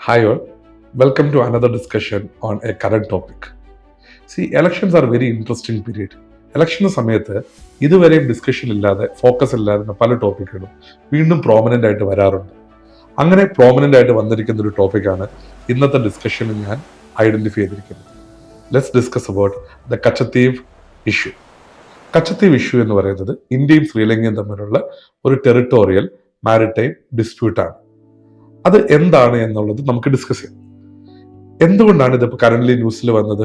Hi all, welcome to another discussion on a current topic. See, elections are a very interesting period. ഇലക്ഷന് സമയത്ത് ഇതുവരെയും discussion ഇല്ലാതെ focus ഇല്ലാതെ പല ടോപ്പിക്കുകളും വീണ്ടും പ്രോമിനൻ്റ് ആയിട്ട് വരാറുണ്ട്. അങ്ങനെ പ്രോമിനൻ്റ് ആയിട്ട് വന്നിരിക്കുന്ന ഒരു ടോപ്പിക്കാണ് ഇന്നത്തെ ഡിസ്കഷനിൽ ഞാൻ ഐഡന്റിഫൈ ചെയ്തിരിക്കുന്നത്. Let's discuss about the Katchatheevu issue. Katchatheevu issue എന്ന് പറയുന്നത് ഇന്ത്യയും ശ്രീലങ്കയും തമ്മിലുള്ള ഒരു ടെറിട്ടോറിയൽ മാരിടൈം ഡിസ്പ്യൂട്ടാണ്. അത് എന്താണ് എന്നുള്ളത് നമുക്ക് ഡിസ്കസ് ചെയ്യാം. എന്തുകൊണ്ടാണ് ഇതിപ്പോൾ കറന്റ്ലി ന്യൂസിൽ വന്നത്?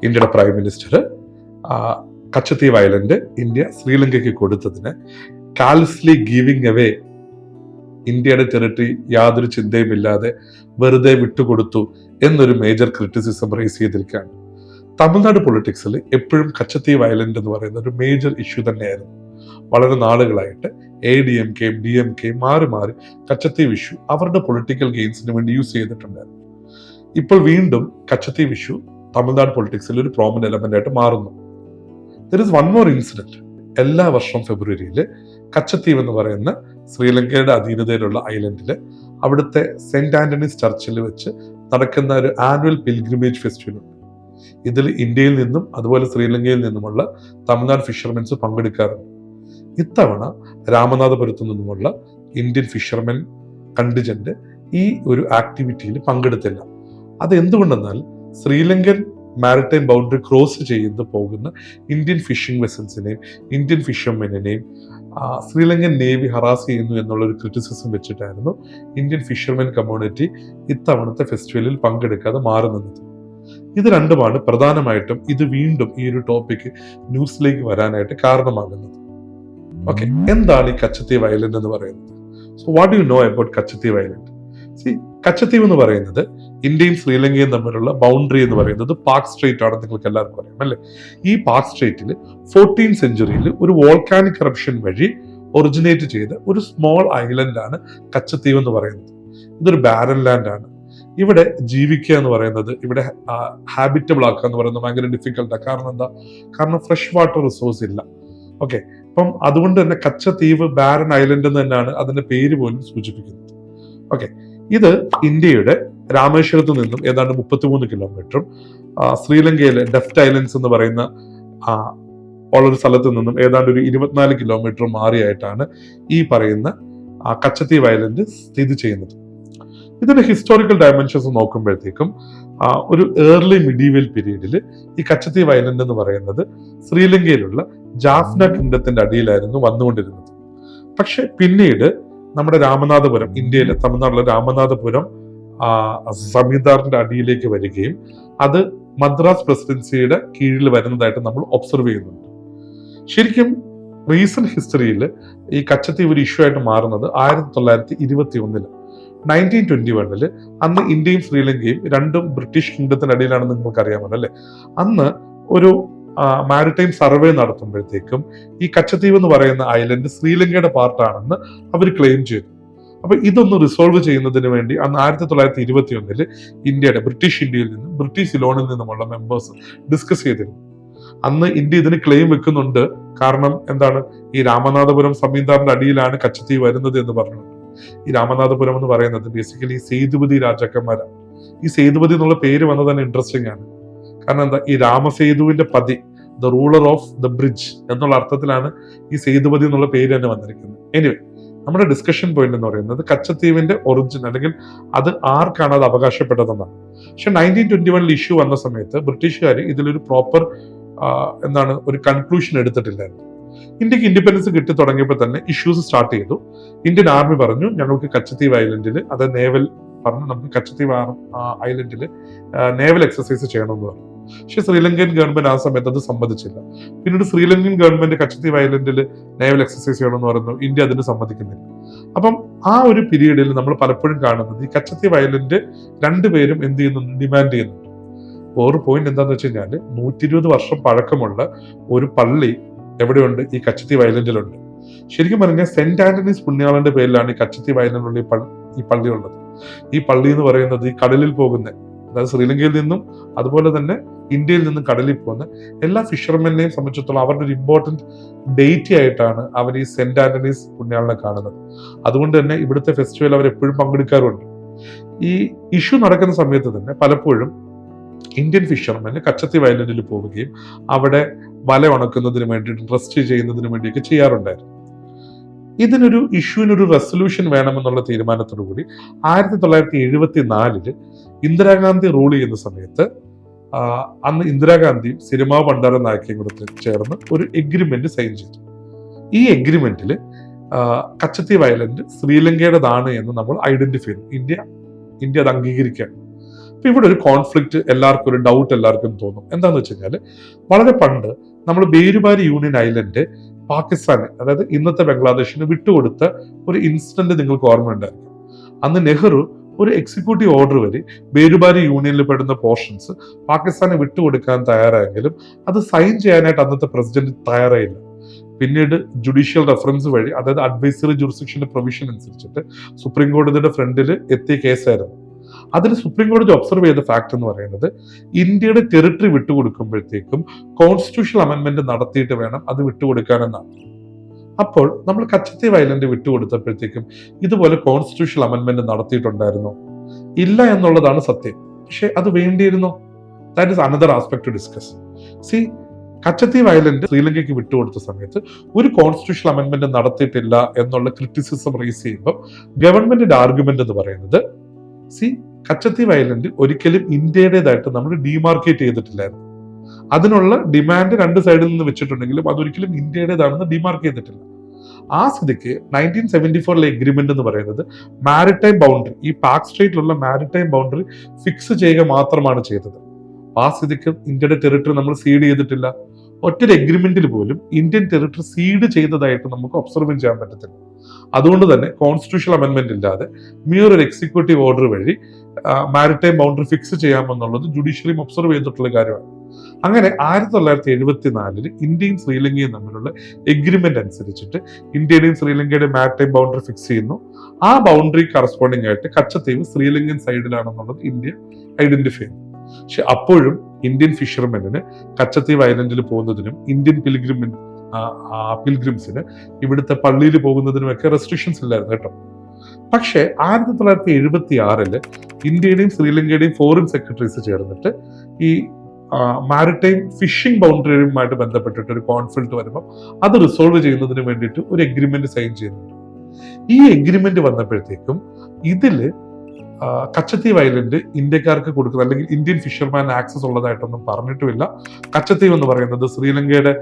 ഇന്ത്യയുടെ prime minister Katchatheevu island India ശ്രീലങ്കയ്ക്ക് കൊടുത്തതിന് കാൽസ്ലി ഗിവിംഗ് അവേ, ഇന്ത്യയുടെ ടെറിട്ടറി യാതൊരു ചിന്തയുമില്ലാതെ വെറുതെ വിട്ടുകൊടുത്തു എന്നൊരു മേജർ ക്രിറ്റിസിസം റേസ് ചെയ്തിരിക്കുകയാണ്. തമിഴ്നാട് പൊളിറ്റിക്സിൽ എപ്പോഴും കച്ചത്തീവ് ഐലൻഡ് എന്ന് പറയുന്ന ഒരു മേജർ ഇഷ്യൂ തന്നെയായിരുന്നു. വളരെ നാളുകളായിട്ട് ADMK DMK മാറി മാറി കച്ചത്തീവ് ഇഷ്യൂ അവരുടെ പൊളിറ്റിക്കൽ ഗെയിൻസിന് വേണ്ടി യൂസ് ചെയ്തിട്ടുണ്ടായിരുന്നു. ഇപ്പോൾ വീണ്ടും കച്ചത്തീവ് ഇഷ്യൂ തമിഴ്നാട് പൊളിറ്റിക്സിൽ ഒരു പ്രോമിനന്റ് എലമെന്റ് ആയിട്ട് മാറുന്നു. There is one more incident. എല്ലാ വർഷവും ഫെബ്രുവരിയിൽ കച്ചത്തീവ് എന്ന് പറയുന്ന ശ്രീലങ്കയുടെ അധീനതയിലുള്ള ഐലൻഡിൽ അവിടുത്തെ സെന്റ് ആന്റണീസ് ചർച്ചിൽ വെച്ച് നടക്കുന്ന ഒരു ആനുവൽ പിൽഗ്രിമേജ് ഫെസ്റ്റിവൽ ഉണ്ട്. ഇതിൽ ഇന്ത്യയിൽ നിന്നും അതുപോലെ ശ്രീലങ്കയിൽ നിന്നുമുള്ള തമിഴ്നാട് ഫിഷർമെൻസ് പങ്കെടുക്കാറുണ്ട്. ഇത്തവണ രാമനാഥപുരത്തു നിന്നുമുള്ള ഇന്ത്യൻ ഫിഷർമെൻ കണ്ടിജന്റ് ഈ ഒരു ആക്ടിവിറ്റിയിൽ പങ്കെടുത്തില്ല. അത് എന്തുകൊണ്ടെന്നാൽ ശ്രീലങ്കൻ മാരിടൈം ബൗണ്ടറി ക്രോസ് ചെയ്ത് പോകുന്ന ഇന്ത്യൻ ഫിഷിംഗ് വെസൽസിനെയും ഇന്ത്യൻ ഫിഷർമെനെയും ശ്രീലങ്കൻ നേവി ഹറാസ് ചെയ്യുന്നു എന്നുള്ളൊരു ക്രിറ്റിസിസം വെച്ചിട്ടായിരുന്നു ഇന്ത്യൻ ഫിഷർമെൻ കമ്മ്യൂണിറ്റി ഇത്തവണത്തെ ഫെസ്റ്റിവലിൽ പങ്കെടുക്കാതെ മാറുന്നത്. ഇത് രണ്ടുമാണ് പ്രധാനമായിട്ടും ഇത് വീണ്ടും ഈ ഒരു ടോപ്പിക് ന്യൂസിലേക്ക് വരാനായിട്ട് കാരണമാകുന്നത്. ഓക്കെ, എന്താണ് ഈ കച്ചത്തീവ് ഐലൻഡ് എന്ന് പറയുന്നത്? So what you know about Katchatheevu island? C, Katchatheevu എന്ന് പറയുന്നത് ഇന്ത്യയും ശ്രീലങ്കയും തമ്മിലുള്ള ബൗണ്ടറി എന്ന് പറയുന്നത് പാക് സ്ട്രേറ്റ് ആണെന്ന് നിങ്ങൾക്ക് എല്ലാവർക്കും അറിയാം അല്ലേ? ഈ പാക് സ്ട്രേറ്റിൽ 14th സെഞ്ചുറിയിൽ ഒരു വോൾക്കാനിക് കറപ്ഷൻ വഴി ഒറിജിനേറ്റ് ചെയ്ത ഒരു സ്മോൾ ഐലൻഡ് ആണ് കച്ചത്തീവ് എന്ന് പറയുന്നത്. ഇതൊരു ബാരൻ ലാൻഡ് ആണ്. ഇവിടെ ജീവിക്കുക എന്ന് പറയുന്നത്, ഇവിടെ ഹാബിറ്റബിൾ ആക്കുക എന്ന് പറയുന്നത് ഭയങ്കര ഡിഫിക്കൽട്ടാണ്. കാരണം എന്താ? കാരണം ഫ്രഷ് വാട്ടർ റിസോഴ്സ് ഇല്ല. ഓക്കെ, അപ്പം അതുകൊണ്ട് തന്നെ കച്ചത്തീവ് ബാരൻ ഐലൻഡ് എന്ന് തന്നെയാണ് അതിന്റെ പേര് പോലും സൂചിപ്പിക്കുന്നത്. ഓക്കെ, ഇത് ഇന്ത്യയുടെ രാമേശ്വരത്ത് നിന്നും ഏതാണ്ട് 33 കിലോമീറ്ററും ശ്രീലങ്കയിലെ ഡെഫ്റ്റ് ഐലൻഡ്സ് എന്ന് പറയുന്ന ഉള്ളൊരു സ്ഥലത്ത് നിന്നും ഏതാണ്ട് ഒരു 24 കിലോമീറ്റർ മാറിയായിട്ടാണ് ഈ പറയുന്ന കച്ചത്തീവ് ഐലൻഡ് സ്ഥിതി ചെയ്യുന്നത്. ഇതിന്റെ ഹിസ്റ്റോറിക്കൽ ഡയമെൻഷൻസ് നോക്കുമ്പോഴത്തേക്കും ഒരു ഏർലി മിഡീവൽ പീരീഡിൽ ഈ കച്ചത്തീവ് ഐലൻഡ് എന്ന് പറയുന്നത് ശ്രീലങ്കയിലുള്ള ജാഫ്ന കിങ്ഡത്തിന്റെ അടിയിലായിരുന്നു വന്നുകൊണ്ടിരുന്നത്. പക്ഷെ പിന്നീട് നമ്മുടെ രാമനാഥപുരം, ഇന്ത്യയിലെ തമിഴ്നാട്ടിലെ രാമനാഥപുരം സമീന്ദാറിന്റെ അടിയിലേക്ക് വരികയും അത് മദ്രാസ് പ്രസിഡൻസിയുടെ കീഴിൽ വരുന്നതായിട്ട് നമ്മൾ ഒബ്സർവ് ചെയ്യുന്നുണ്ട്. ശരിക്കും റീസെന്റ് ഹിസ്റ്ററിയിൽ ഈ കച്ചത്തീവ് ഒരു ഇഷ്യൂ ആയിട്ട് മാറുന്നത് 1921 1921 അന്ന് ഇന്ത്യയും ശ്രീലങ്കയും രണ്ടും ബ്രിട്ടീഷ് കിങ്ഡത്തിന്റെ അടിയിലാണെന്ന് നിങ്ങൾക്ക് അറിയാമല്ലോ അല്ലെ? അന്ന് ഒരു മാരിടൈം സർവേ നടത്തുമ്പോഴത്തേക്കും ഈ കച്ചത്തീവ് എന്ന് പറയുന്ന ഐലൻഡ് ശ്രീലങ്കയുടെ പാർട്ടാണെന്ന് അവർ ക്ലെയിം ചെയ്തു. അപ്പൊ ഇതൊന്ന് റിസോൾവ് ചെയ്യുന്നതിന് വേണ്ടി അന്ന് 1921 ഇന്ത്യയുടെ ബ്രിട്ടീഷ് ഇന്ത്യയിൽ നിന്നും ബ്രിട്ടീഷ് സിലോണിൽ നിന്നുമുള്ള മെമ്പേഴ്സ് ഡിസ്കസ് ചെയ്തിരുന്നു. അന്ന് ഇന്ത്യ ഇതിന് ക്ലെയിം വെക്കുന്നുണ്ട്. കാരണം എന്താണ്? ഈ രാമനാഥപുരം സമീന്ദാറിന്റെ അടിയിലാണ് കച്ചത്തീവ് വരുന്നത് എന്ന് പറഞ്ഞുകൊണ്ട്. ഈ രാമനാഥപുരം എന്ന് പറയുന്നത് ബേസിക്കലി സേതുപതി രാജാക്കന്മാരാണ്. ഈ സേതുപതി എന്നുള്ള പേര് വന്നത് തന്നെ ഇൻട്രസ്റ്റിംഗ് ആണ്. കാരണം എന്താ? ഈ രാമസേതുവിന്റെ പതി, the ruler of the bridge എന്നുള്ള അർത്ഥത്തിലാണ് ഈ സേതുപതി എന്നുള്ള പേര് തന്നെ വന്നിരിക്കുന്നത്. എനിവേ, നമ്മുടെ ഡിസ്കഷൻ പോയിന്റ് എന്ന് പറയുന്നത് കച്ചത്തീവിന്റെ ഒറിജിൻ അല്ലെങ്കിൽ അത് ആർക്കാണ് അത് അവകാശപ്പെട്ടതെന്നാണ്. പക്ഷെ 1921 ഇഷ്യൂ വന്ന സമയത്ത് ബ്രിട്ടീഷുകാർ ഇതിലൊരു പ്രോപ്പർ ഒരു കൺക്ലൂഷൻ എടുത്തിട്ടില്ലായിരുന്നു. ഇന്ത്യക്ക് ഇൻഡിപെൻഡൻസ് കിട്ടി തുടങ്ങിയപ്പോൾ തന്നെ ഇഷ്യൂസ് സ്റ്റാർട്ട് ചെയ്തു. ഇന്ത്യൻ ആർമി പറഞ്ഞു ഞങ്ങൾക്ക് കച്ചത്തീവ് ഐലൻഡിൽ, അത് നേവൽ പറഞ്ഞു നമുക്ക് കച്ചത്തീവ് ഐലൻഡിൽ നേവൽ എക്സസൈസ് ചെയ്യണമെന്ന് പറഞ്ഞു. പക്ഷെ ശ്രീലങ്കൻ ഗവൺമെന്റ് ആ സമയത്ത് അത് സമ്മതിച്ചില്ല. പിന്നീട് ശ്രീലങ്കൻ ഗവൺമെന്റ് കച്ചത്തീവ് ഐലൻഡിൽ നേവൽ എക്സസൈസ് ചെയ്യണമെന്ന് പറഞ്ഞു. ഇന്ത്യ അതിന് സമ്മതിക്കുന്നില്ല. അപ്പം ആ ഒരു പീരീഡിൽ നമ്മൾ പലപ്പോഴും കാണുന്നത് ഈ കച്ചത്തീവ് ഐലൻഡ് രണ്ടുപേരും എന്ത് ചെയ്യുന്നുണ്ട്? ഡിമാൻഡ് ചെയ്യുന്നുണ്ട്. ഒരു പോയിന്റ് എന്താന്ന് വെച്ച് കഴിഞ്ഞാൽ 120 വർഷം പഴക്കമുള്ള ഒരു പള്ളി എവിടെയുണ്ട്? ഈ കച്ചത്തീവ് ഐലൻഡിലുണ്ട്. ശരിക്കും പറഞ്ഞാൽ സെന്റ് ആന്റണീസ് പുണ്യാളന്റെ പേരിലാണ് ഈ കച്ചത്തീവ് ഐലൻഡിലുള്ള ഈ പള്ളി ഉള്ളത്. ഈ പള്ളി എന്ന് പറയുന്നത് ഈ കടലിൽ പോകുന്ന, അതായത് ശ്രീലങ്കയിൽ നിന്നും അതുപോലെ തന്നെ ഇന്ത്യയിൽ നിന്നും കടലിൽ പോകുന്ന എല്ലാ ഫിഷർമെനെയും സംബന്ധിച്ചിടത്തോളം അവരുടെ ഒരു ഇമ്പോർട്ടന്റ് ഡേറ്റ് ആയിട്ടാണ് അവർ ഈ സെന്റ് ആന്റണീസ് പുണ്യാളനെ കാണുന്നത്. അതുകൊണ്ട് തന്നെ ഇവിടുത്തെ ഫെസ്റ്റിവൽ അവർ എപ്പോഴും പങ്കെടുക്കാറുണ്ട്. ഈ ഇഷ്യൂ നടക്കുന്ന സമയത്ത് തന്നെ പലപ്പോഴും ഇന്ത്യൻ ഫിഷർമെന് കച്ചത്തീവ് ഐലൻഡിൽ പോവുകയും അവിടെ വല ഉണക്കുന്നതിന് വേണ്ടിയിട്ട് റെസ്റ്റ് ചെയ്യുന്നതിന് വേണ്ടിയൊക്കെ ചെയ്യാറുണ്ടായിരുന്നു. ഇതിനൊരു ഇഷ്യൂവിനൊരു റെസൊല്യൂഷൻ വേണമെന്നുള്ള തീരുമാനത്തോടു കൂടി 1974 ഇന്ദിരാഗാന്ധി റൂൾ ചെയ്യുന്ന സമയത്ത് അന്ന് ഇന്ദിരാഗാന്ധിയും സിരിമാ ഭണ്ഡാര നായിക്കയും കൂടെ ചേർന്ന് ഒരു എഗ്രിമെന്റ് സൈൻ ചെയ്തു. ഈ എഗ്രിമെന്റിൽ കച്ചത്തീവ് ഐലൻഡ് ശ്രീലങ്കയുടേതാണ് എന്ന് നമ്മൾ ഐഡന്റിഫൈ ചെയ്തു. ഇന്ത്യ അത് അംഗീകരിക്കുകയാണ്. അപ്പൊ ഇവിടെ ഒരു കോൺഫ്ലിക്റ്റ് എല്ലാവർക്കും, ഒരു ഡൗട്ട് എല്ലാവർക്കും തോന്നും. എന്താന്ന് വെച്ച് കഴിഞ്ഞാൽ വളരെ പണ്ട് നമ്മൾ ബേരുബാരി യൂണിയൻ ഐലൻഡ് പാകിസ്ഥാന്, അതായത് ഇന്നത്തെ ബംഗ്ലാദേശിന് വിട്ടുകൊടുത്ത ഒരു ഇൻസിഡന്റ് നിങ്ങൾക്ക് ഓർമ്മയുണ്ടായിരിക്കും. അന്ന് നെഹ്റു ഒരു എക്സിക്യൂട്ടീവ് ഓർഡർ വഴി ബേരുബാരി യൂണിയനിൽ പെടുന്ന പോർഷൻസ് പാകിസ്ഥാന് വിട്ടുകൊടുക്കാൻ തയ്യാറായെങ്കിലും അത് സൈൻ ചെയ്യാനായിട്ട് അന്നത്തെ പ്രസിഡന്റ് തയ്യാറായില്ല. പിന്നീട് ജുഡീഷ്യൽ റെഫറൻസ് വഴി, അതായത് അഡ്വൈസറി ജുറിസ്ഡിക്ഷന്റെ പ്രൊവിഷൻ അനുസരിച്ചിട്ട് സുപ്രീം കോടതിയുടെ ഫ്രണ്ടിൽ എത്തിയ കേസായിരുന്നു. അതിൽ സുപ്രീം കോടതി ഒബ്സർവ് ചെയ്ത ഫാക്ട് എന്ന് പറയുന്നത് ഇന്ത്യയുടെ ടെറിട്ടറി വിട്ടുകൊടുക്കുമ്പോഴത്തേക്കും കോൺസ്റ്റിറ്റ്യൂഷണൽ അമെന്റ്മെന്റ് നടത്തിയിട്ട് വേണം അത് വിട്ടുകൊടുക്കാനെന്നാണ്. അപ്പോൾ നമ്മൾ കച്ചത്തീവ് ഐലൻഡ് വിട്ടുകൊടുത്തപ്പോഴത്തേക്കും ഇതുപോലെ കോൺസ്റ്റിറ്റ്യൂഷണൽ അമെന്റ്മെന്റ് നടത്തിയിട്ടുണ്ടായിരുന്നോ? ഇല്ല എന്നുള്ളതാണ് സത്യം. പക്ഷെ അത് വേണ്ടിയിരുന്നോ? That is another aspect to discuss. See, Katchatheevu island ശ്രീലങ്കയ്ക്ക് വിട്ടുകൊടുത്ത സമയത്ത് ഒരു കോൺസ്റ്റിറ്റ്യൂഷണൽ അമെന്റ്മെന്റ് നടത്തിയിട്ടില്ല എന്നുള്ള ക്രിറ്റിസിസം റേസ് ചെയ്യുമ്പോൾ ഗവൺമെന്റിന്റെ ആർഗ്യുമെന്റ് എന്ന് പറയുന്നത്, സി, കച്ചത്തീവ് ഐലൻഡ് ഒരിക്കലും ഇന്ത്യയുടേതായിട്ട് നമ്മൾ ഡിമാർക്കേറ്റ് ചെയ്തിട്ടില്ലായിരുന്നു. അതിനുള്ള ഡിമാൻഡ് രണ്ട് സൈഡിൽ നിന്ന് വെച്ചിട്ടുണ്ടെങ്കിലും അതൊരിക്കലും ഇന്ത്യയുടേതാണെന്ന് ഡിമാർക്ക് ചെയ്തിട്ടില്ല. ആ സ്ഥിതിക്ക് 1974 എഗ്രിമെന്റ് എന്ന് പറയുന്നത് മാരിടൈം ബൗണ്ടറി, ഈ പാക് സ്ട്രേറ്റിലുള്ള മാരിടൈം ബൗണ്ടറി ഫിക്സ് ചെയ്യുക മാത്രമാണ് ചെയ്തത്. ആ സ്ഥിതിക്ക് ഇന്ത്യയുടെ ടെറിട്ടറി നമ്മൾ സീഡ് ചെയ്തിട്ടില്ല. ഒറ്റൊരു എഗ്രിമെന്റിൽ പോലും ഇന്ത്യൻ ടെറിട്ടറി സീഡ് ചെയ്തതായിട്ട് നമുക്ക് ഒബ്സർവ് ചെയ്യാൻ പറ്റത്തില്ല. അതുകൊണ്ട് തന്നെ കോൺസ്റ്റിറ്റ്യൂഷണൽ അമെന്റ്മെന്റ് ഇല്ലാതെ ഒരു എക്സിക്യൂട്ടീവ് ഓർഡർ വഴി മാരിടൈം ബൗണ്ടറി ഫിക്സ് ചെയ്യാമെന്നുള്ളത് ജുഡീഷ്യറിയും ഒബ്സർവ് ചെയ്തിട്ടുള്ള കാര്യമാണ്. അങ്ങനെ 1974 ഇന്ത്യയും ശ്രീലങ്കയും തമ്മിലുള്ള എഗ്രിമെന്റ് അനുസരിച്ചിട്ട് ഇന്ത്യയുടെയും ശ്രീലങ്കയുടെയും മാരിടൈം ബൗണ്ടറി ഫിക്സ് ചെയ്യുന്നു. ആ ബൗണ്ടറി കറസ്പോണ്ടിങ് ആയിട്ട് കച്ചത്തീവ് ശ്രീലങ്കൻ സൈഡിലാണെന്നുള്ളത് ഇന്ത്യ ഐഡന്റിഫൈ ചെയ്യുന്നു. പക്ഷെ അപ്പോഴും ഇന്ത്യൻ ഫിഷർമെന്റിന് കച്ചത്തീവ് ഐലൻഡിൽ പോകുന്നതിനും ഇന്ത്യൻ പിൽഗ്രിംസിന് ഇവിടുത്തെ പള്ളിയിൽ പോകുന്നതിനുമൊക്കെ റെസ്ട്രിക്ഷൻസ് ഇല്ലായിരുന്നു കേട്ടോ. പക്ഷെ 1976 ഇന്ത്യയുടെയും ശ്രീലങ്കയുടെയും ഫോറിൻ സെക്രട്ടറീസ് ചേർന്നിട്ട് ഈ മാരിടൈം ഫിഷിംഗ് ബൗണ്ടറിയുമായിട്ട് ബന്ധപ്പെട്ടിട്ട് ഒരു കോൺഫ്ലിക്ട് വരുമ്പോൾ അത് റിസോൾവ് ചെയ്യുന്നതിന് വേണ്ടിയിട്ട് ഒരു എഗ്രിമെന്റ് സൈൻ ചെയ്യുന്നുണ്ട്. ഈ എഗ്രിമെന്റ് വന്നപ്പോഴത്തേക്കും ഇതില് കച്ചത്തീവ് ഐലൻഡ് ഇന്ത്യക്കാർക്ക് കൊടുക്കുന്ന, അല്ലെങ്കിൽ ഇന്ത്യൻ ഫിഷർമാൻ ആക്സസ് ഉള്ളതായിട്ടൊന്നും പറഞ്ഞിട്ടുമില്ല. കച്ചത്തീവ് എന്ന് പറയുന്നത് ശ്രീലങ്കയുടെ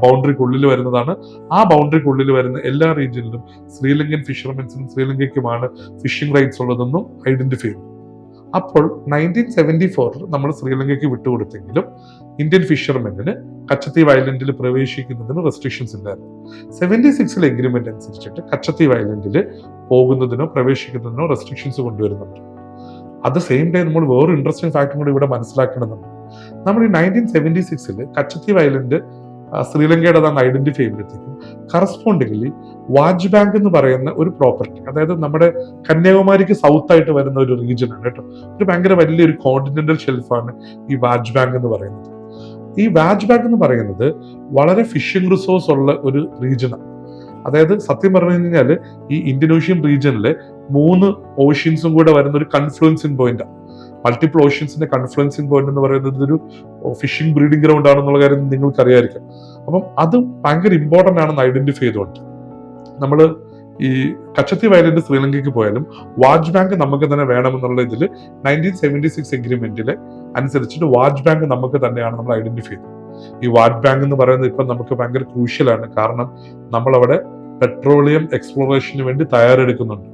ബൗണ്ടറിക്കുള്ളിൽ വരുന്നതാണ്. ആ ബൗണ്ടറിക്കുള്ളിൽ വരുന്ന എല്ലാ റീജിയനിലും ശ്രീലങ്കൻ ഫിഷർമെൻസിനും ശ്രീലങ്കയ്ക്കുമാണ് ഫിഷിംഗ് റൈറ്റ്സ് ഉള്ളതെന്നും ഐഡന്റിഫൈ ചെയ്തു. അപ്പോൾ 1974 നമ്മൾ ശ്രീലങ്കയ്ക്ക് വിട്ടുകൊടുത്തെങ്കിലും ഇന്ത്യൻ ഫിഷർമെന്റിന് കച്ചത്തീവ് ഐലൻഡിൽ പ്രവേശിക്കുന്നതിന് റെസ്ട്രിക്ഷൻസ് ഇല്ലായിരുന്നു. 76 എഗ്രിമെന്റ് അനുസരിച്ചിട്ട് കച്ചത്തീവ് ഐലൻഡിൽ പോകുന്നതിനോ പ്രവേശിക്കുന്നതിനോ റെസ്ട്രിക്ഷൻസ് കൊണ്ടുവരുന്നുണ്ട്. അറ്റ് ദ സെയിം ടൈം നമ്മൾ വേറൊരു ഇൻട്രസ്റ്റിംഗ് ഫാക്ടർ കൂടി ഇവിടെ മനസ്സിലാക്കണമെന്നുണ്ട്. നമ്മൾ ഈ 1976 കച്ചത്തീവ് ഐലൻഡ് ശ്രീലങ്കയുടേതാണെന്ന് ഐഡന്റിഫൈ ചെയ്യുമ്പോഴത്തേക്കും കറസ്പോണ്ടിംഗ്ലി വാജ് ബാങ്ക് എന്ന് പറയുന്ന ഒരു പ്രോപ്പർട്ടി, അതായത് നമ്മുടെ കന്യാകുമാരിക്ക് സൗത്ത് ആയിട്ട് വരുന്ന ഒരു റീജിയൻ ആണ് കേട്ടോ. ഒരു ഭയങ്കര വലിയൊരു കോണ്ടിനെന്റൽ ഷെൽഫാണ് ഈ വാജ് ബാങ്ക് എന്ന് പറയുന്നത്. ഈ വാജ് ബാങ്ക് എന്ന് പറയുന്നത് വളരെ ഫിഷിംഗ് റിസോഴ്സ് ഉള്ള ഒരു റീജിയനാണ്. അതായത് സത്യം പറഞ്ഞു കഴിഞ്ഞാൽ ഈ ഇന്ത്യൻ ഓഷ്യൻ റീജിയനിലെ 3 ഓഷ്യൻസും കൂടെ വരുന്ന ഒരു കൺഫ്ലുവൻസിങ് പോയിന്റാണ്. മൾട്ടിപ്പിൾ ഓഷ്യൻസിന്റെ കൺഫ്ലുവൻസിങ് പോയിന്റ് എന്ന് പറയുന്നത് ഒരു ഫിഷിംഗ് ബ്രീഡിംഗ് ഗ്രൗണ്ട് ആണെന്നുള്ള കാര്യം നിങ്ങൾക്ക് അറിയാമായിരിക്കും. അപ്പം അത് ഭയങ്കര ഇമ്പോർട്ടന്റ് ആണെന്ന് ഐഡന്റിഫൈ ചെയ്തുകൊണ്ട് നമ്മൾ ഈ കച്ചത്തീവ് ഐലൻഡ് ശ്രീലങ്കയ്ക്ക് പോയാലും വാജ് ബാങ്ക് നമുക്ക് തന്നെ വേണമെന്നുള്ള ഇതിൽ 1976 എഗ്രിമെന്റില് അനുസരിച്ചിട്ട് വാജ് ബാങ്ക് നമുക്ക് തന്നെയാണ് നമ്മൾ ഐഡന്റിഫൈ ചെയ്തത്. ഈ വാജ് ബാങ്ക് എന്ന് പറയുന്നത് ഇപ്പം നമുക്ക് ഭയങ്കര ക്രൂഷ്യലാണ്. കാരണം നമ്മളവിടെ പെട്രോളിയം എക്സ്പ്ലോറേഷന് വേണ്ടി തയ്യാറെടുക്കുന്നുണ്ട്.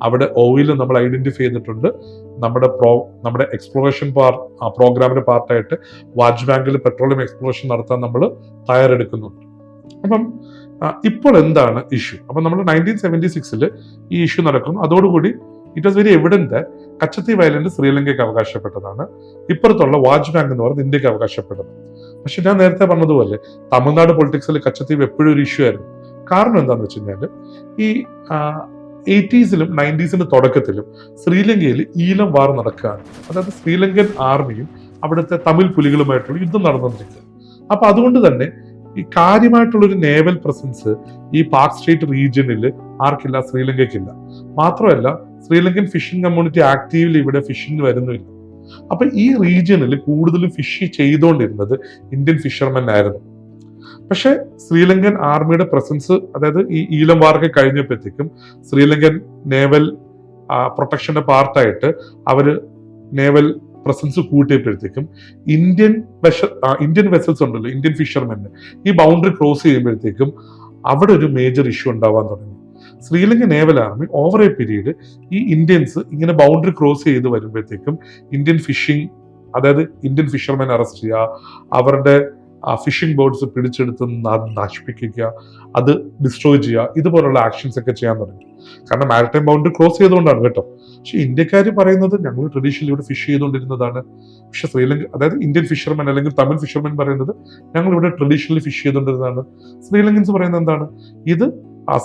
അവിടെ ഓയിൽ നമ്മൾ ഐഡന്റിഫൈ ചെയ്തിട്ടുണ്ട്. നമ്മുടെ എക്സ്പ്ലോറേഷൻ പ്രോഗ്രാമിന്റെ പാർട്ടായിട്ട് വാജ് ബാങ്കിൽ പെട്രോളിയം എക്സ്പ്ലോറേഷൻ നടത്താൻ നമ്മൾ തയ്യാറെടുക്കുന്നുണ്ട്. അപ്പം ഇപ്പോൾ എന്താണ് ഇഷ്യൂ? അപ്പം നമ്മൾ 1976 ഈ ഇഷ്യൂ നടക്കുന്നു. അതോടുകൂടി it was very evident Katchatheevu island ശ്രീലങ്കയ്ക്ക് അവകാശപ്പെട്ടതാണ്, ഇപ്പുറത്തുള്ള വാജ് ബാങ്ക് എന്ന് പറയുന്നത് ഇന്ത്യക്ക് അവകാശപ്പെട്ടത്. പക്ഷെ ഞാൻ നേരത്തെ പറഞ്ഞതുപോലെ തമിഴ്നാട് പൊളിറ്റിക്സിൽ കച്ചത്തീവ് എപ്പോഴും ഒരു ഇഷ്യൂ ആയിരുന്നു. കാരണം എന്താണെന്ന് വെച്ച് കഴിഞ്ഞാൽ ഈ 80s 90s തുടക്കത്തിലും ശ്രീലങ്കയിൽ ഈലം വാർ നടക്കുകയാണ്. അതായത് ശ്രീലങ്കൻ ആർമിയും അവിടുത്തെ തമിഴ് പുലികളുമായിട്ടുള്ള യുദ്ധം നടന്നുകൊണ്ടിരിക്കുക. അപ്പൊ അതുകൊണ്ട് തന്നെ ഈ കാര്യമായിട്ടുള്ളൊരു നേവൽ പ്രസൻസ് ഈ പാക് സ്ട്രേറ്റ് റീജിയനിൽ ആർക്കില്ല, ശ്രീലങ്കയ്ക്കില്ല. മാത്രമല്ല ശ്രീലങ്കൻ ഫിഷിംഗ് കമ്മ്യൂണിറ്റി ആക്റ്റീവ്ലി ഇവിടെ ഫിഷിംഗ് വരുന്നില്ല. അപ്പൊ ഈ റീജിയനിൽ കൂടുതലും ഫിഷ് ചെയ്തുകൊണ്ടിരുന്നത് ഇന്ത്യൻ ഫിഷർമെൻ ആയിരുന്നു. പക്ഷെ ശ്രീലങ്കൻ ആർമിയുടെ പ്രസൻസ്, അതായത് ഈ ഈലം വാർക്ക് കഴിഞ്ഞപ്പോഴത്തേക്കും ശ്രീലങ്കൻ നേവൽ പ്രൊട്ടക്ഷന്റെ പാർട്ടായിട്ട് അവര് നേവൽ പ്രസൻസ് കൂട്ടിയപ്പോഴത്തേക്കും ഇന്ത്യൻ വെസൽസ് ഉണ്ടല്ലോ, ഇന്ത്യൻ ഫിഷർമെൻ, ഈ ബൗണ്ടറി ക്രോസ് ചെയ്യുമ്പോഴത്തേക്കും അവിടെ ഒരു മേജർ ഇഷ്യൂ ഉണ്ടാവാൻ തുടങ്ങി. Sri Lankan naval army over A period ഈ ഇന്ത്യൻസ് ഇങ്ങനെ ബൗണ്ടറി ക്രോസ് ചെയ്ത് വരുമ്പോഴത്തേക്കും ഇന്ത്യൻ ഫിഷിംഗ്, അതായത് ഇന്ത്യൻ ഫിഷർമെൻ അറസ്റ്റ് ചെയ്യുക, അവരുടെ ഫിഷിംഗ് ബോട്ട്സ് പിടിച്ചെടുത്ത് നശിപ്പിക്കുക, അത് ഡിസ്ട്രോയ് ചെയ്യുക, ഇതുപോലുള്ള ആക്ഷൻസ് ഒക്കെ ചെയ്യാൻ തുടങ്ങി. കാരണം മാരിടൈം ബൗണ്ടറി ക്രോസ് ചെയ്തുകൊണ്ടാണ് കേട്ടോ. പക്ഷെ ഇന്ത്യക്കാർ പറയുന്നത് ഞങ്ങൾ ട്രഡീഷണലി ഇവിടെ ഫിഷ് ചെയ്തുകൊണ്ടിരുന്നതാണ്. പക്ഷെ ശ്രീലങ്ക, അതായത് ഇന്ത്യൻ ഫിഷർമെൻ അല്ലെങ്കിൽ തമിഴ് ഫിഷർമെൻ പറയുന്നത് ഞങ്ങൾ ഇവിടെ ട്രഡീഷണലി ഫിഷ് ചെയ്തുകൊണ്ടിരുന്നതാണ്. ശ്രീലങ്കൻസ് പറയുന്നത് എന്താണ്, ഇത്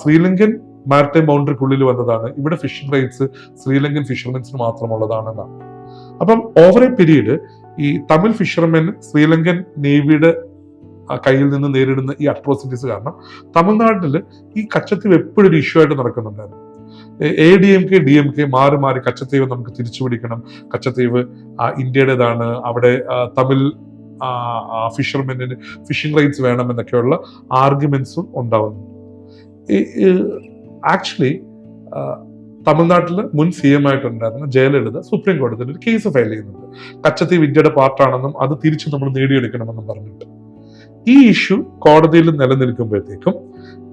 ശ്രീലങ്കൻ മാരിടൈം ബൗണ്ടറിക്കുള്ളിൽ വന്നതാണ്, ഇവിടെ ഫിഷിംഗ് റൈറ്റ്സ് ശ്രീലങ്കൻ ഫിഷർമെൻസിന് മാത്രമുള്ളതാണെന്നാണ്. അപ്പം ഓവർ എ പീരീഡ് ഈ തമിഴ് ഫിഷർമെൻ ശ്രീലങ്കൻ നേവിയുടെ കയ്യിൽ നിന്ന് നേരിടുന്ന ഈ അട്രോസിറ്റീസ് കാരണം തമിഴ്നാട്ടിൽ ഈ കച്ചത്തീവ് എപ്പോഴും ഒരു ഇഷ്യൂ ആയിട്ട് നടക്കുന്നുണ്ടായിരുന്നു. ADMK DMK മാറി മാറി കച്ചത്തീവ് നമുക്ക് തിരിച്ചു പിടിക്കണം, കച്ചത്തീവ് ഇന്ത്യയുടേതാണ്, അവിടെ തമിഴ് ഫിഷർമെന്നിന് ഫിഷിംഗ് റൈറ്റ്സ് വേണം എന്നൊക്കെയുള്ള ആർഗ്യുമെന്റ്സും ഉണ്ടാവുന്നുണ്ട്. ആക്ച്വലി തമിഴ്നാട്ടില് മുൻ CM ആയിട്ടുണ്ടായിരുന്ന ജയലളിത സുപ്രീം കോടതിയിൽ ഒരു കേസ് ഫയൽ ചെയ്യുന്നുണ്ട്, കച്ചത്തീവ് ഇന്ത്യയുടെ പാർട്ടാണെന്നും അത് തിരിച്ചു നമ്മൾ നേടിയെടുക്കണമെന്നും പറഞ്ഞിട്ട്. ഈ ഇഷ്യൂ കോടതിയിൽ നിലനിൽക്കുമ്പോഴത്തേക്കും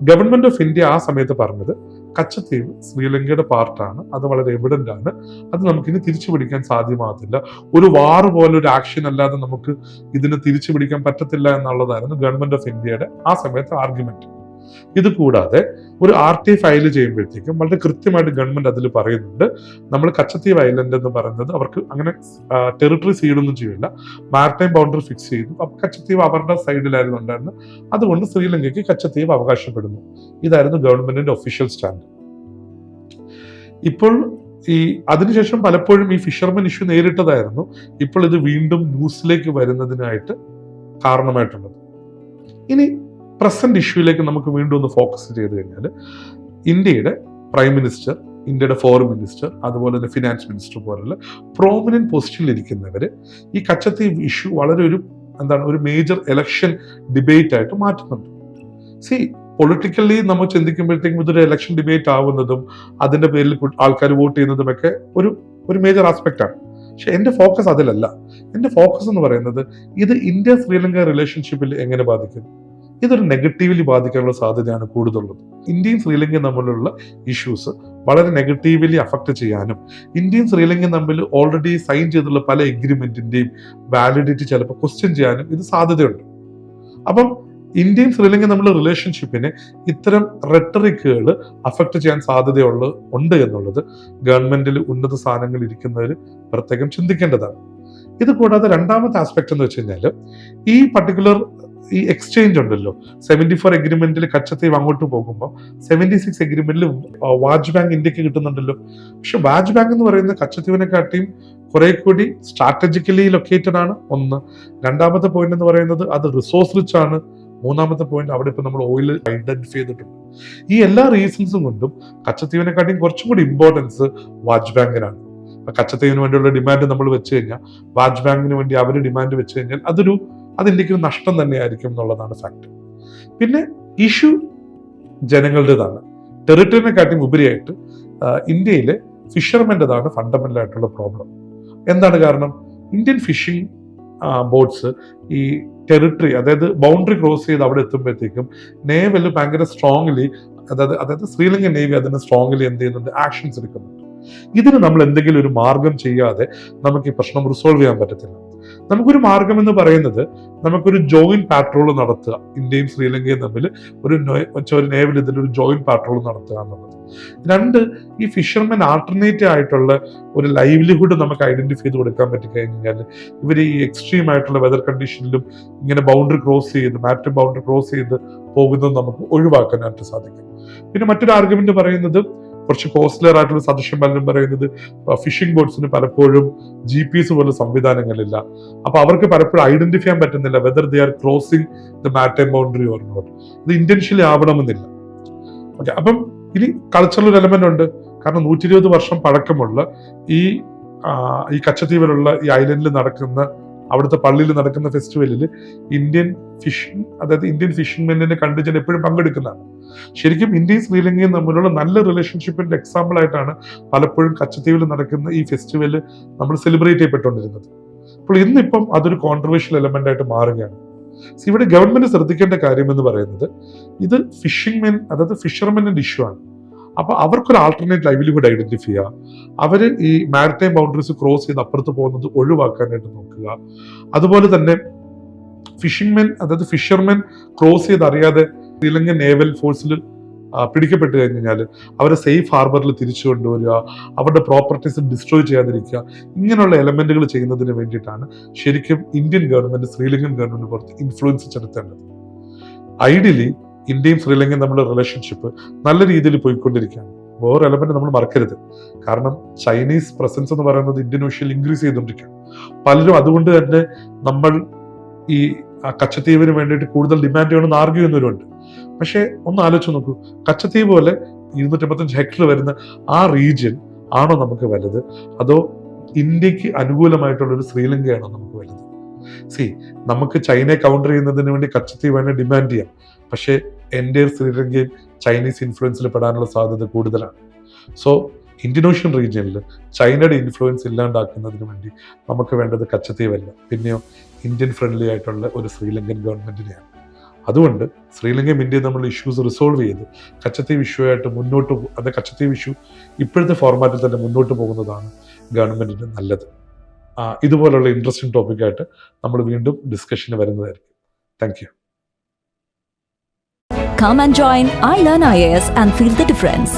ഗവൺമെന്റ് ഓഫ് ഇന്ത്യ ആ സമയത്ത് പറഞ്ഞത് കച്ചത്തീവ് ശ്രീലങ്കയുടെ പാർട്ടാണ്, അത് വളരെ എവിഡന്റ് ആണ്, അത് നമുക്കിനി തിരിച്ചു പിടിക്കാൻ സാധ്യമാകത്തില്ല, ഒരു വാർ പോലെ ഒരു ആക്ഷൻ അല്ലാതെ നമുക്ക് ഇതിനെ തിരിച്ചു പിടിക്കാൻ പറ്റത്തില്ല എന്നുള്ളതായിരുന്നു ഗവൺമെന്റ് ഓഫ് ഇന്ത്യയുടെ ആ സമയത്ത് ആർഗ്യുമെന്റ്. ഇത് കൂടാതെ ഒരു RTA ഫയൽ ചെയ്യുമ്പോഴത്തേക്കും വളരെ കൃത്യമായിട്ട് ഗവൺമെന്റ് അതിൽ പറയുന്നുണ്ട്, നമ്മൾ കച്ചത്തീവ് ഐലൻഡ് എന്ന് പറയുന്നത് അവർക്ക് അങ്ങനെ ടെറിട്ടറി സീഡൊന്നും ചെയ്യില്ല, മാരിടൈം ബൗണ്ടറി ഫിക്സ് ചെയ്തു. അപ്പൊ കച്ചത്തീവ് അവരുടെ സൈഡിലായിരുന്നു ഉണ്ടായിരുന്നത്, അതുകൊണ്ട് ശ്രീലങ്കയ്ക്ക് കച്ചത്തീവ് അവകാശപ്പെടുന്നു. ഇതായിരുന്നു ഗവൺമെന്റിന്റെ ഒഫീഷ്യൽ സ്റ്റാൻഡ്. ഇപ്പോൾ അതിനുശേഷം പലപ്പോഴും ഈ ഫിഷർമെൻ ഇഷ്യൂ നേരിട്ടതായിരുന്നു ഇപ്പോൾ ഇത് വീണ്ടും ന്യൂസിലേക്ക് വരുന്നതിനായിട്ട് കാരണമായിട്ടുള്ളത്. ഇനി പ്രസന്റ് ഇഷ്യൂയിലേക്ക് നമുക്ക് വീണ്ടും ഒന്ന് ഫോക്കസ് ചെയ്ത് കഴിഞ്ഞാൽ ഇന്ത്യയുടെ പ്രൈം മിനിസ്റ്റർ, ഇന്ത്യയുടെ ഫോറിൻ മിനിസ്റ്റർ, അതുപോലെ തന്നെ ഫിനാൻസ് മിനിസ്റ്റർ പോലുള്ള പ്രോമിനന്റ് പൊസിഷനിൽ ഇരിക്കുന്നവർ ഈ കച്ചത്തീവ് ഇഷ്യൂ വളരെ ഒരു മേജർ എലക്ഷൻ ഡിബേറ്റ് ആയിട്ട് മാറ്റുന്നുണ്ട്. പൊളിറ്റിക്കലി നമ്മൾ ചിന്തിക്കുമ്പോഴത്തേക്കും ഇതൊരു എലക്ഷൻ ഡിബേറ്റ് ആവുന്നതും അതിന്റെ പേരിൽ ആൾക്കാർ വോട്ട് ചെയ്യുന്നതും ഒക്കെ ഒരു മേജർ ആസ്പെക്ട് ആണ്. പക്ഷെ എന്റെ ഫോക്കസ് അതിലല്ല. എന്റെ ഫോക്കസ് എന്ന് പറയുന്നത് ഇത് ഇന്ത്യ ശ്രീലങ്ക റിലേഷൻഷിപ്പിൽ എങ്ങനെ ബാധിക്കും, ഇതൊരു നെഗറ്റീവ്ലി ബാധിക്കാനുള്ള സാധ്യതയാണ് കൂടുതലുള്ളത്. ഇന്ത്യയും ശ്രീലങ്കയും തമ്മിലുള്ള ഇഷ്യൂസ് വളരെ നെഗറ്റീവ്ലി അഫക്ട് ചെയ്യാനും ഇന്ത്യയും ശ്രീലങ്കയും തമ്മിൽ ഓൾറെഡി സൈൻ ചെയ്തിട്ടുള്ള പല എഗ്രിമെന്റിന്റെയും വാലിഡിറ്റി ചിലപ്പോൾ ക്വസ്റ്റ്യൻ ചെയ്യാനും ഇത് സാധ്യതയുണ്ട്. അപ്പം ഇന്ത്യയും ശ്രീലങ്കയും തമ്മിലുള്ള റിലേഷൻഷിപ്പിനെ ഇത്തരം റെട്ടറിക്കുകൾ അഫക്ട് ചെയ്യാൻ ഉണ്ട് എന്നുള്ളത് ഗവൺമെന്റിൽ ഉന്നത സ്ഥാനങ്ങളിൽ ഇരിക്കുന്നവർ പ്രത്യേകം ചിന്തിക്കേണ്ടതാണ്. ഇത് കൂടാതെ രണ്ടാമത്തെ ആസ്പെക്ട് എന്ന് വെച്ച് കഴിഞ്ഞാൽ ഈ പർട്ടിക്കുലർ ഈ എക്സ്ചേഞ്ച് ഉണ്ടല്ലോ, 74 എഗ്രിമെന്റിൽ കച്ചത്തീവ് അങ്ങോട്ട് പോകുമ്പോൾ 76 എഗ്രിമെന്റിൽ വാജ് ബാങ്ക് ഇന്ത്യക്ക് കിട്ടുന്നുണ്ടല്ലോ. പക്ഷെ വാജ് ബാങ്ക് എന്ന് പറയുന്ന കച്ചത്തീവിനെക്കാട്ടിയും കുറെ കൂടി സ്ട്രാറ്റജിക്കലി ലൊക്കേറ്റഡ് ആണ് ഒന്ന്. രണ്ടാമത്തെ പോയിന്റ് എന്ന് പറയുന്നത് അത് റിസോഴ്സ് റിച്ച് ആണ്. മൂന്നാമത്തെ പോയിന്റ് അവിടെ ഇപ്പൊ നമ്മൾ ഓയിൽ ഐഡന്റിഫൈ ചെയ്തിട്ടുണ്ട്. ഈ എല്ലാ റീസൺസും കൊണ്ടും കച്ചത്തീവിനെക്കാട്ടിയും കുറച്ചും കൂടി ഇമ്പോർട്ടൻസ് വാജ് ബാങ്കിനാണ്. കച്ചത്തീവിന് വേണ്ടിയുള്ള ഡിമാൻഡ് നമ്മൾ വെച്ച് കഴിഞ്ഞാൽ വാജ് ബാങ്കിന് വേണ്ടി അവർ ഡിമാൻഡ് വെച്ച് കഴിഞ്ഞാൽ അത് ഇന്ത്യക്ക് ഒരു നഷ്ടം തന്നെയായിരിക്കും എന്നുള്ളതാണ് ഫാക്ട്. പിന്നെ ഇഷ്യൂ ജനങ്ങളുടേതാണ്. ടെറിട്ടറിനെക്കാട്ടിയും ഉപരിയായിട്ട് ഇന്ത്യയിലെ ഫിഷർമെന്റേതാണ് ഫണ്ടമെന്റൽ ആയിട്ടുള്ള പ്രോബ്ലം. എന്താണ് കാരണം? ഇന്ത്യൻ ഫിഷിംഗ് ബോട്ട്സ് ഈ ടെറിട്ടറി, അതായത് ബൗണ്ടറി ക്രോസ് ചെയ്ത് അവിടെ എത്തുമ്പോഴത്തേക്കും നേവല് ഭയങ്കര സ്ട്രോങ്ലി, അതായത് ശ്രീലങ്കൻ നേവി അതിന് സ്ട്രോങ്ലി എന്ത് ചെയ്യുന്നുണ്ട്, ആക്ഷൻസ് എടുക്കുന്നുണ്ട്. ഇതിന് നമ്മൾ എന്തെങ്കിലും ഒരു മാർഗം ചെയ്യാതെ നമുക്ക് ഈ പ്രശ്നം റിസോൾവ് ചെയ്യാൻ പറ്റത്തില്ല. നമുക്കൊരു മാർഗം എന്ന് പറയുന്നത് നമുക്കൊരു ജോയിന്റ് പാട്രോൾ നടത്തുക, ഇന്ത്യയും ശ്രീലങ്കയും തമ്മിൽ ഒരു നേവൽ ഇതിലൊരു ജോയിന്റ് പാട്രോൾ നടത്തുക എന്നുള്ളത്. രണ്ട്, ഈ ഫിഷർമെൻ ആൾട്ടർനേറ്റീവ് ആയിട്ടുള്ള ഒരു ലൈവ്ലിഹുഡ് നമുക്ക് ഐഡന്റിഫൈ ചെയ്ത് കൊടുക്കാൻ പറ്റിക്കഴിഞ്ഞാൽ ഇവർ ഈ എക്സ്ട്രീം ആയിട്ടുള്ള വെതർ കണ്ടീഷനിലും ഇങ്ങനെ മാരിടൈം ബൗണ്ടറി ക്രോസ് ചെയ്ത് പോകുന്നത് നമുക്ക് ഒഴിവാക്കാനായിട്ട് സാധിക്കും. പിന്നെ മറ്റൊരു ആർഗ്യുമെന്റ് പറയുന്നത് കുറച്ച് കോസ്റ്റ്ലിയർ ആയിട്ടുള്ള സജഷൻ പലരും പറയുന്നത് ഫിഷിംഗ് ബോട്ട്സിന് പലപ്പോഴും GPS പോലെ സംവിധാനങ്ങളില്ല. അപ്പൊ അവർക്ക് പലപ്പോഴും ഐഡന്റിഫൈ ചെയ്യാൻ പറ്റുന്നില്ല whether they are crossing the maritime boundary or not. ഇത് ഇന്റൻഷ്യലി ആവണമെന്നില്ല. ഓക്കെ, അപ്പം ഇനി കൾച്ചറൽ എലമെന്റ് ഉണ്ട്. കാരണം 120 വർഷം പഴക്കമുള്ള ഈ കച്ചത്തീവിലുള്ള ഈ ഐലൻഡിൽ നടക്കുന്ന, അവിടുത്തെ പള്ളിയിൽ നടക്കുന്ന ഫെസ്റ്റിവലിൽ ഇന്ത്യൻ ഫിഷിംഗ്മെന്റിന്റെ കണ്ടിജന്റ് എപ്പോഴും പങ്കെടുക്കുന്നതാണ്. ശരിക്കും ഇന്ത്യയും ശ്രീലങ്കയും തമ്മിലുള്ള നല്ല റിലേഷൻഷിപ്പിന്റെ എക്സാമ്പിൾ ആയിട്ടാണ് പലപ്പോഴും കച്ചത്തീവിൽ നടക്കുന്ന ഈ ഫെസ്റ്റിവൽ നമ്മൾ സെലിബ്രേറ്റ് ചെയ്യപ്പെട്ടുകൊണ്ടിരുന്നത്. അപ്പോൾ ഇന്നിപ്പം അതൊരു കോൺട്രവേഴ്ഷ്യൽ എലമെന്റ് ആയിട്ട് മാറുകയാണ്. ഇവിടെ ഗവൺമെന്റ് ശ്രദ്ധിക്കേണ്ട കാര്യം എന്ന് പറയുന്നത്, ഇത് ഫിഷർമെന്റെ ഇഷ്യൂ ആണ്. അപ്പൊ അവർക്കൊരു ആൾട്ടർനേറ്റ് ലൈവ്ലിഹുഡ് ഐഡന്റിഫൈ ചെയ്യുക, അവര് ഈ മാരിടൈം ബൗണ്ടറീസ് ക്രോസ് ചെയ്ത് അപ്പുറത്ത് പോകുന്നത് ഒഴിവാക്കാനായിട്ട് നോക്കുക. അതുപോലെ തന്നെ ഫിഷർമെൻ ക്രോസ് ചെയ്ത് അറിയാതെ ശ്രീലങ്കൻ നേവൽ ഫോഴ്സിൽ പിടിക്കപ്പെട്ട് കഴിഞ്ഞാൽ അവരെ സേഫ് ഹാർബറിൽ തിരിച്ചു കൊണ്ടുവരിക, അവരുടെ പ്രോപ്പർട്ടീസ് ഡിസ്ട്രോയ് ചെയ്യാതിരിക്കുക, ഇങ്ങനെയുള്ള എലമെന്റുകൾ ചെയ്യുന്നതിന് വേണ്ടിയിട്ടാണ് ശരിക്കും ഇന്ത്യൻ ഗവൺമെന്റ് ശ്രീലങ്കൻ ഗവൺമെന്റ് പുറത്ത് ഇൻഫ്ലുവൻസ് ചെലുത്തേണ്ടത്. ഐഡിയലി ഇന്ത്യയും ശ്രീലങ്കയും തമ്മിലുള്ള റിലേഷൻഷിപ്പ് നല്ല രീതിയിൽ പോയിക്കൊണ്ടിരിക്കുകയാണ്. വേറെ എലമെന്റ് നമ്മൾ മറക്കരുത്. കാരണം ചൈനീസ് പ്രസൻസ് എന്ന് പറയുന്നത് ഇന്ത്യൻ ഓഷ്യനിൽ ഇൻക്രീസ് ചെയ്തുകൊണ്ടിരിക്കുകയാണ്. പലരും അതുകൊണ്ട് തന്നെ നമ്മൾ ഈ കച്ചത്തീവിന് വേണ്ടിയിട്ട് കൂടുതൽ ഡിമാൻഡ് ചെയ്യണമെന്ന് ആർഗ്യൂ ചെയ്യുന്നവരുണ്ട്. പക്ഷെ ഒന്ന് ആലോചിച്ച് നോക്കൂ, കച്ചത്തീവ് പോലെ 255 ഹെക്ടർ വരുന്ന ആ റീജിയൻ ആണോ നമുക്ക് വലുത്, അതോ ഇന്ത്യക്ക് അനുകൂലമായിട്ടുള്ള ഒരു ശ്രീലങ്കയാണോ നമുക്ക് വലുത്? നമുക്ക് ചൈനയെ കൗണ്ടർ ചെയ്യുന്നതിന് വേണ്ടി കച്ചത്തീവ് വേണേൽ ഡിമാൻഡ് ചെയ്യാം. പക്ഷേ എൻ്റെ ശ്രീലങ്കയും ചൈനീസ് ഇൻഫ്ലുവൻസിൽ പെടാനുള്ള സാധ്യത കൂടുതലാണ്. സോ ഇന്ത്യൻ ഓഷ്യൻ റീജിയനിൽ ചൈനയുടെ ഇൻഫ്ലുവൻസ് ഇല്ലാണ്ടാക്കുന്നതിന് വേണ്ടി നമുക്ക് വേണ്ടത് കച്ചത്തീവല്ല, പിന്നെയോ ഇന്ത്യൻ ഫ്രണ്ട്ലി ആയിട്ടുള്ള ഒരു ശ്രീലങ്കൻ ഗവൺമെന്റിനെയാണ്. അതുകൊണ്ട് ശ്രീലങ്കയും ഇന്ത്യയും തമ്മിലുള്ള ഇഷ്യൂസ് റിസോൾവ് ചെയ്ത് കച്ചത്തീവ് ഇഷ്യൂ ആയിട്ട് കച്ചത്തീവ് ഇഷ്യൂ ഇപ്പോഴത്തെ ഫോർമാറ്റിൽ തന്നെ മുന്നോട്ട് പോകുന്നതാണ് ഗവൺമെന്റിന് നല്ലത്. ഇതുപോലുള്ള ഇൻട്രസ്റ്റിംഗ് ടോപ്പിക്കായിട്ട് നമ്മൾ വീണ്ടും ഡിസ്കഷന് വരുന്നതായിരിക്കും. Thank you. Come and join iLearn IAS and feel the difference.